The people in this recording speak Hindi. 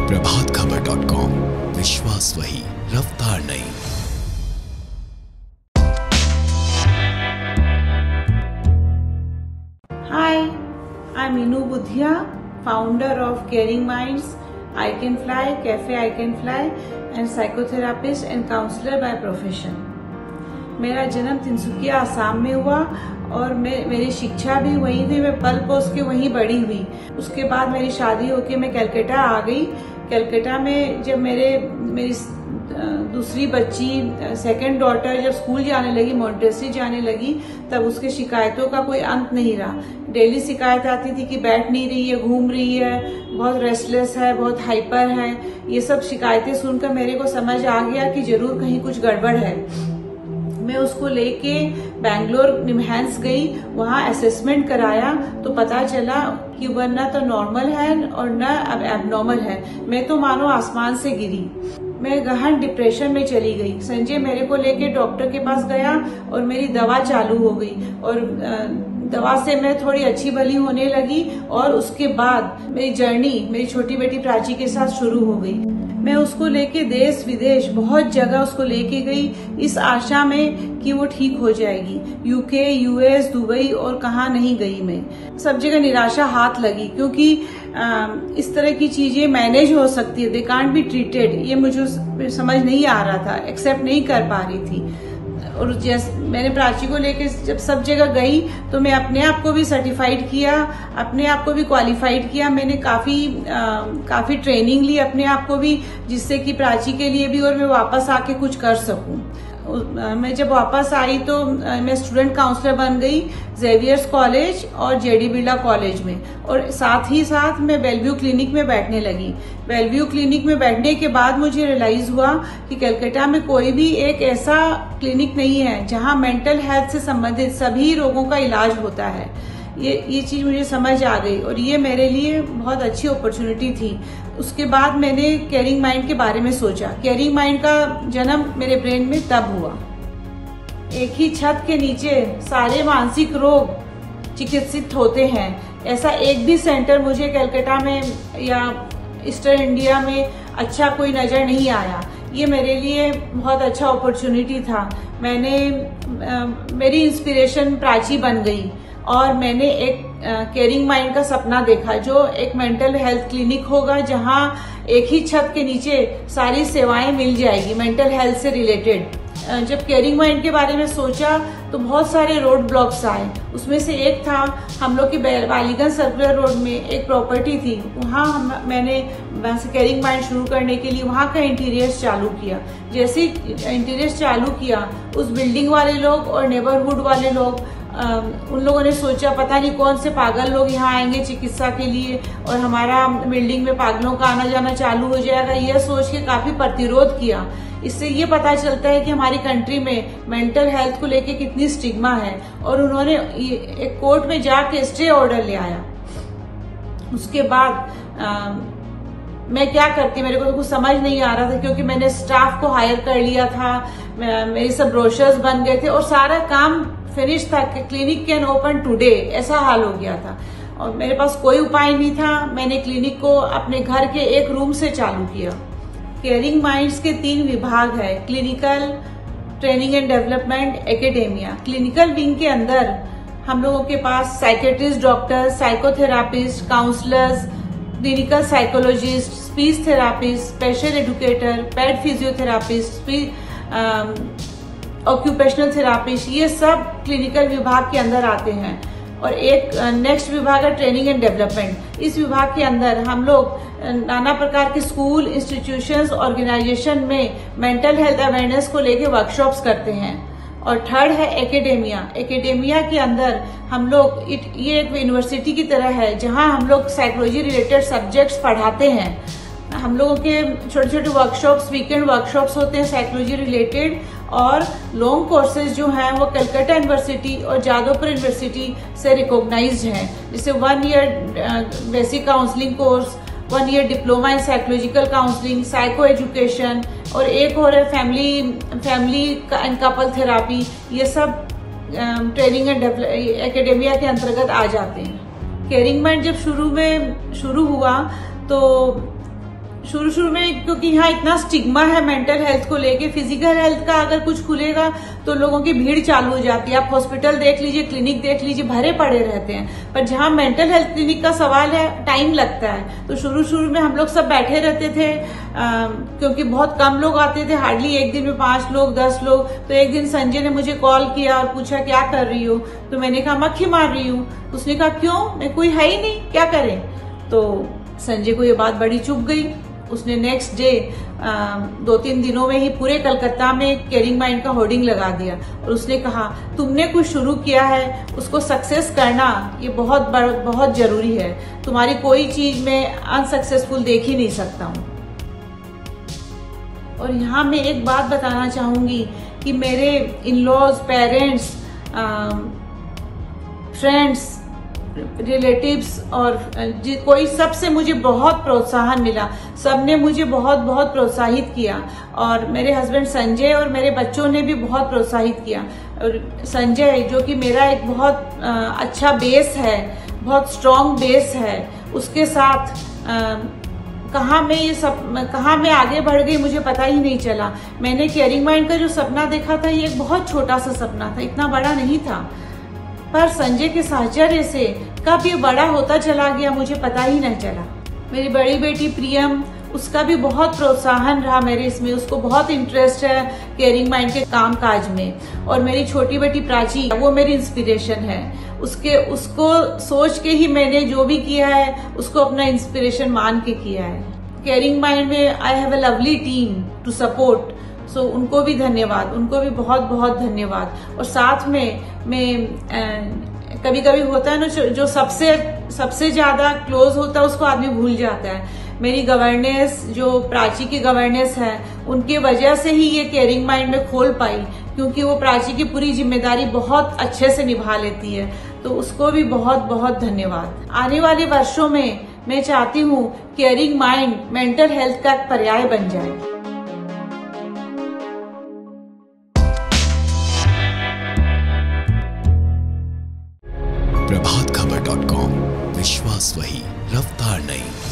प्रभातखबर.com, विश्वास वही, रफ्तार नहीं। Hi, I'm Inu Budhia, founder of Caring Minds, I Can Fly, Cafe I Can Fly, and psychotherapist and counselor by profession. मेरा जन्म तिनसुकिया आसाम में हुआ और मेरी शिक्षा भी वहीं थी। मैं पल पोस के वहीं बड़ी हुई। उसके बाद मेरी शादी होके मैं कलकत्ता आ गई। कलकत्ता में जब मेरी दूसरी बच्ची सेकंड डॉटर जब स्कूल जाने लगी, मॉन्टेसरी जाने लगी, तब उसके शिकायतों का कोई अंत नहीं रहा। डेली शिकायत आती थी कि बैठ नहीं रही है, घूम रही है, बहुत रेस्टलेस है, बहुत हाइपर है। ये सब शिकायतें सुनकर मेरे को समझ आ गया कि जरूर कहीं कुछ गड़बड़ है। मैं उसको लेके बैंगलोर निमहैंस गई, वहाँ असेसमेंट कराया तो पता चला कि वह न तो नॉर्मल है और न अब एबनॉर्मल है। मैं तो मानो आसमान से गिरी। मैं गहन डिप्रेशन में चली गई। संजय मेरे को लेके डॉक्टर के पास गया और मेरी दवा चालू हो गई और दवा से मैं थोड़ी अच्छी भली होने लगी। और उसके बाद मेरी जर्नी मेरी छोटी बेटी प्राची के साथ शुरू हो गई। मैं उसको लेके देश विदेश बहुत जगह उसको लेके गई, इस आशा में कि वो ठीक हो जाएगी। यूके, यूएस, दुबई और कहाँ नहीं गई मैं। सब जगह निराशा हाथ लगी, क्योंकि इस तरह की चीजें मैनेज हो सकती है, दे कांट बी ट्रीटेड, ये मुझे समझ नहीं आ रहा था, एक्सेप्ट नहीं कर पा रही थी। और मैंने प्राची को लेके जब सब जगह गई तो मैं अपने आप को भी सर्टिफाइड किया, अपने आप को भी क्वालिफाइड किया। मैंने काफी ट्रेनिंग ली अपने आप को भी, जिससे कि प्राची के लिए भी और मैं वापस आके कुछ कर सकूं। मैं जब वापस आई तो मैं स्टूडेंट काउंसलर बन गई जेवियर्स कॉलेज और जेडी बिरला कॉलेज में, और साथ ही साथ मैं बेलव्यू क्लिनिक में बैठने लगी। बेलव्यू क्लिनिक में बैठने के बाद मुझे रियलाइज हुआ कि कलकत्ता में कोई भी एक ऐसा क्लिनिक नहीं है जहां मेंटल हेल्थ से संबंधित सभी रोगों का इलाज होता है। ये चीज मुझे समझ आ गई और ये मेरे लिए बहुत अच्छी अपॉर्चुनिटी थी। उसके बाद मैंने केयरिंग माइंड के बारे में सोचा। केयरिंग माइंड का जन्म मेरे ब्रेन में तब हुआ। एक ही छत के नीचे सारे मानसिक रोग चिकित्सित होते हैं, ऐसा एक भी सेंटर मुझे कलकत्ता में या ईस्टर्न इंडिया में अच्छा कोई नजर नहीं आया। ये मेरे लिए बहुत अच्छा अपॉर्चुनिटी था। मेरी इंस्पिरेशन प्राची बन गई और मैंने एक केयरिंग माइंड का सपना देखा, जो एक मेंटल हेल्थ क्लिनिक होगा जहां एक ही छत के नीचे सारी सेवाएं मिल जाएगी मेंटल हेल्थ से रिलेटेड। जब केयरिंग माइंड के बारे में सोचा तो बहुत सारे रोड ब्लॉक्स आए। उसमें से एक था हम लोग की बालीगंज सर्कुलर रोड में एक प्रॉपर्टी थी, मैंने केयरिंग माइंड शुरू करने के लिए वहाँ का इंटीरियर्स चालू किया। जैसे इंटीरियर्स चालू किया, उस बिल्डिंग वाले लोग और नेबरहुड वाले लोग उन लोगों ने सोचा पता नहीं कौन से पागल लोग यहाँ आएंगे चिकित्सा के लिए और हमारा बिल्डिंग में पागलों का आना जाना चालू हो जाएगा। यह सोच के काफी प्रतिरोध किया। इससे ये पता चलता है कि हमारी कंट्री में मेंटल हेल्थ को लेके कितनी स्टिग्मा है। और उन्होंने एक कोर्ट में जाके स्टे ऑर्डर ले आया। उसके बाद मैं क्या करती, मेरे को तो कुछ समझ नहीं आ रहा था, क्योंकि मैंने स्टाफ को हायर कर लिया था, मेरे सब ब्रोशर्स बन गए थे और सारा काम फिनिश था कि क्लिनिक कैन ओपन टुडे, ऐसा हाल हो गया था। और मेरे पास कोई उपाय नहीं था। मैंने क्लिनिक को अपने घर के एक रूम से चालू किया। केयरिंग माइंड्स के 3 विभाग है, clinical, training and development, academia. Clinical wing के अंदर हम लोगों के पास psychiatrist doctor, psychotherapist, counsellors, clinical psychologist, speech therapist, special educator, pet physiotherapist, occupational therapist, ये सब क्लिनिकल विभाग के अंदर आते हैं। और एक नेक्स्ट विभाग है ट्रेनिंग एंड डेवलपमेंट। इस विभाग के अंदर हम लोग नाना प्रकार के स्कूल, इंस्टीट्यूशंस, ऑर्गेनाइजेशन में मेंटल हेल्थ अवेयरनेस को लेके वर्कशॉप्स करते हैं। और थर्ड है एकेडेमिया। एकेडेमिया के अंदर हम लोग ये एक यूनिवर्सिटी की तरह है जहां हम लोग साइकोलॉजी रिलेटेड सब्जेक्ट्स पढ़ाते हैं। हम लोगों के छोटे छोटे वर्कशॉप्स, वीकेंड वर्कशॉप्स होते हैं साइकोलॉजी रिलेटेड, और लॉन्ग कोर्सेज जो हैं वो कलकत्ता यूनिवर्सिटी और जादवपुर यूनिवर्सिटी से रिकॉग्नाइज्ड हैं। जैसे 1 year basic counselling course, 1 year diploma in psychological counselling, psycho education, और एक और है फैमिली एंड कपल थेरापी। ये सब ट्रेनिंग एंड एकेडेमिया के अंतर्गत आ जाते हैं। केयरिंग माइंड जब शुरू हुआ तो शुरू शुरू में क्योंकि यहाँ इतना स्टिग्मा है मेंटल हेल्थ को लेके, फिजिकल हेल्थ का अगर कुछ खुलेगा तो लोगों की भीड़ चालू हो जाती है। आप हॉस्पिटल देख लीजिए, क्लिनिक देख लीजिए, भरे पड़े रहते हैं। पर जहाँ मेंटल हेल्थ क्लिनिक का सवाल है, टाइम लगता है। तो शुरू शुरू में हम लोग सब बैठे रहते थे, क्योंकि बहुत कम लोग आते थे, हार्डली एक दिन में 5 लोग 10 लोग। तो एक दिन संजय ने मुझे कॉल किया और पूछा क्या कर रही हो, तो मैंने कहा मक्खी मार रही हूँ। उसने कहा क्यों, मैं कोई है ही नहीं, क्या करें। तो संजय को ये बात बड़ी चुभ गई। उसने नेक्स्ट डे 2-3 दिनों में ही पूरे कलकत्ता में केयरिंग माइंड का होर्डिंग लगा दिया और उसने कहा तुमने कुछ शुरू किया है, उसको सक्सेस करना ये बहुत जरूरी है। तुम्हारी कोई चीज में अनसक्सेसफुल देख ही नहीं सकता हूँ। और यहाँ मैं एक बात बताना चाहूंगी कि मेरे इन-लॉज, पेरेंट्स, फ्रेंड्स, रिलेटिव्स और कोई सबसे मुझे बहुत प्रोत्साहन मिला। सबने मुझे बहुत प्रोत्साहित किया और मेरे हस्बैंड संजय और मेरे बच्चों ने भी बहुत प्रोत्साहित किया। और संजय जो कि मेरा एक बहुत अच्छा बेस है, बहुत स्ट्रॉन्ग बेस है, उसके साथ कहाँ मैं आगे बढ़ गई मुझे पता ही नहीं चला। मैंने केयरिंग माइंड का जो सपना देखा था ये एक बहुत छोटा सा सपना था, इतना बड़ा नहीं था। पर संजय के साहचर्य से कब ये बड़ा होता चला गया मुझे पता ही नहीं चला। मेरी बड़ी बेटी प्रियम, उसका भी बहुत प्रोत्साहन रहा मेरे इसमें, उसको बहुत इंटरेस्ट है केयरिंग माइंड के काम काज में। और मेरी छोटी बेटी प्राची, वो मेरी इंस्पिरेशन है। उसको सोच के ही मैंने जो भी किया है उसको अपना इंस्पिरेशन मान के किया है। केयरिंग माइंड में I have a lovely team to support, so उनको भी धन्यवाद, उनको भी बहुत धन्यवाद। और साथ में मैं कभी कभी होता है ना, जो सबसे ज्यादा क्लोज होता है उसको आदमी भूल जाता है। मेरी गवर्नेंस, जो प्राची की गवर्नेंस है, उनके वजह से ही ये केयरिंग माइंड में खोल पाई, क्योंकि वो प्राची की पूरी जिम्मेदारी बहुत अच्छे से निभा लेती है। तो उसको भी बहुत धन्यवाद। आने वाले वर्षों में मैं चाहती हूँ केयरिंग माइंड मेंटल हेल्थ का एक पर्याय बन जाए। प्रभातखबर.com, विश्वास वही, रफ्तार नहीं।